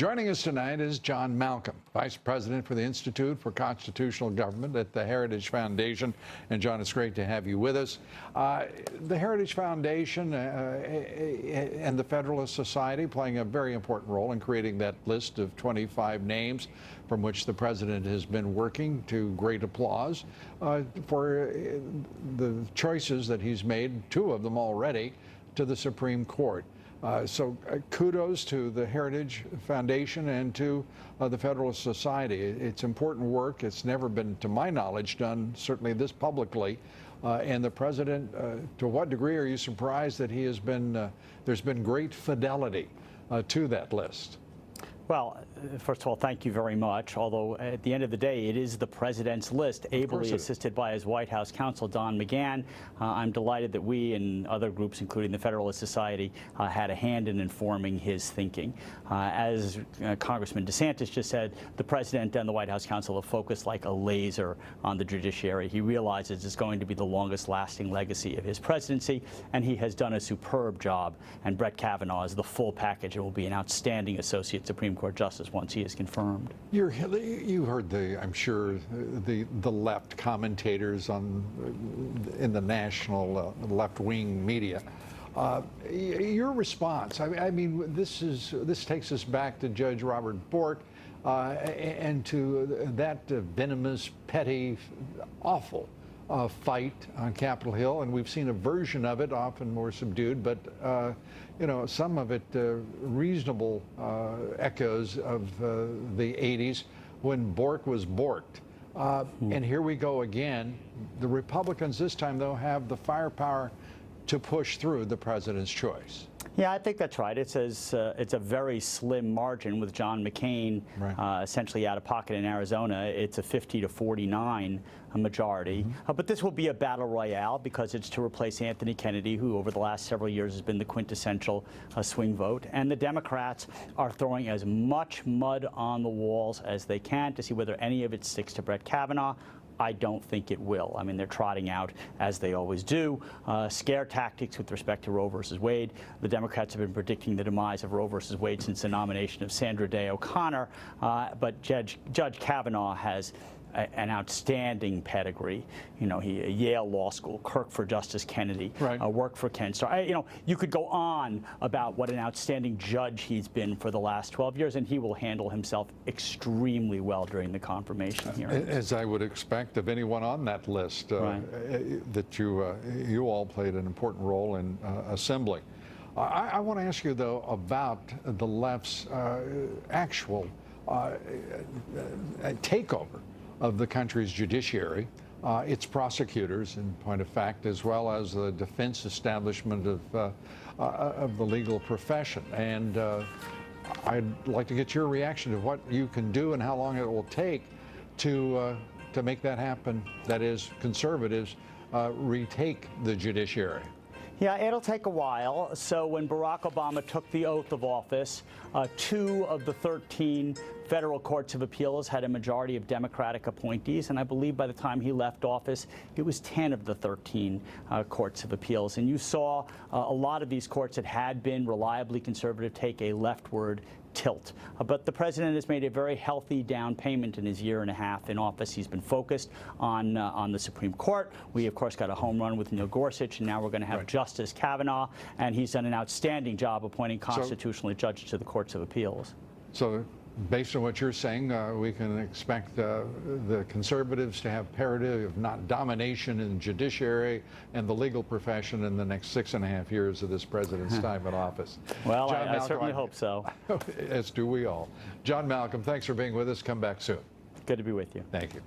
Joining us tonight is John Malcolm, Vice President for the Institute for Constitutional Government at the Heritage Foundation. And John, it's great to have you with us. The Heritage Foundation and the Federalist Society playing a very important role in creating that list of 25 names from which the President has been working to great applause for the choices that he's made, two of them already, to the Supreme Court. So kudos to the Heritage Foundation and to the Federalist Society. It's important work. It's never been, to my knowledge, done certainly this publicly. And the President, to what degree are you surprised that he has been, there's been great fidelity to that list? Well, first of all, thank you very much. Although at the end of the day, it is the President's list, ably assisted by his White House counsel, Don McGahn. I'm delighted that we and other groups, including the Federalist Society, had a hand in informing his thinking. As Congressman DeSantis just said, the President and the White House counsel have focused like a laser on the judiciary. He realizes it's going to be the longest-lasting legacy of his presidency, and he has done a superb job. And Brett Kavanaugh is the full package and will be an outstanding Associate Supreme Court Justice once he is confirmed. You heard I'm sure, the left commentators in the national left-wing media. Your response, I mean, this takes us back to Judge Robert Bork and to that venomous, petty, awful fight on Capitol Hill, and we've seen a version of it, often more subdued, but you know, some of it reasonable echoes of the 80s when Bork was borked. And here we go again. The Republicans this time, though, have the firepower to push through the President's choice. Yeah, I think that's right. It's a very slim margin with John McCain essentially out of pocket in Arizona. It's a 50-49 majority. But this will be a battle royale because it's to replace Anthony Kennedy, who over the last several years has been the quintessential swing vote. And the Democrats are throwing as much mud on the walls as they can to see whether any of it sticks to Brett Kavanaugh. I don't think it will. I mean, they're trotting out, as they always do, scare tactics with respect to Roe versus Wade. The Democrats have been predicting the demise of Roe versus Wade since the nomination of Sandra Day O'Connor. But Judge Kavanaugh has an outstanding pedigree. You know, he Yale Law School, Kirk for Justice Kennedy, worked for Ken Starr. You know, you could go on about what an outstanding judge he's been for the last 12 years, and he will handle himself extremely well during the confirmation hearings. As I would expect of anyone on that list, that you all played an important role in assembling. I want to ask you, though, about the left's actual takeover of the country's judiciary, its prosecutors, in point of fact, as well as the defense establishment of the legal profession. And I'd like to get your reaction to what you can do and how long it will take to make that happen. That is, conservatives retake the judiciary. Yeah, it'll take a while. So when Barack Obama took the oath of office, 2 of the 13 federal courts of appeals had a majority of Democratic appointees, and I believe by the time he left office, it was 10 of the 13 courts of appeals. And you saw a lot of these courts that had been reliably conservative take a leftward tilt. But the President has made a very healthy down payment in his year and a half in office. He's been focused on the Supreme Court. We, of course, got a home run with Neil Gorsuch, and now we're going to have Justice Kavanaugh, and he's done an outstanding job appointing constitutionally judges to the courts of appeals. So based on what you're saying, we can expect the conservatives to have parity, if not domination, in the judiciary and the legal profession in the next 6.5 years of this president's time in office. Well, I certainly hope so. As do we all. John Malcolm, thanks for being with us. Come back soon. Good to be with you. Thank you.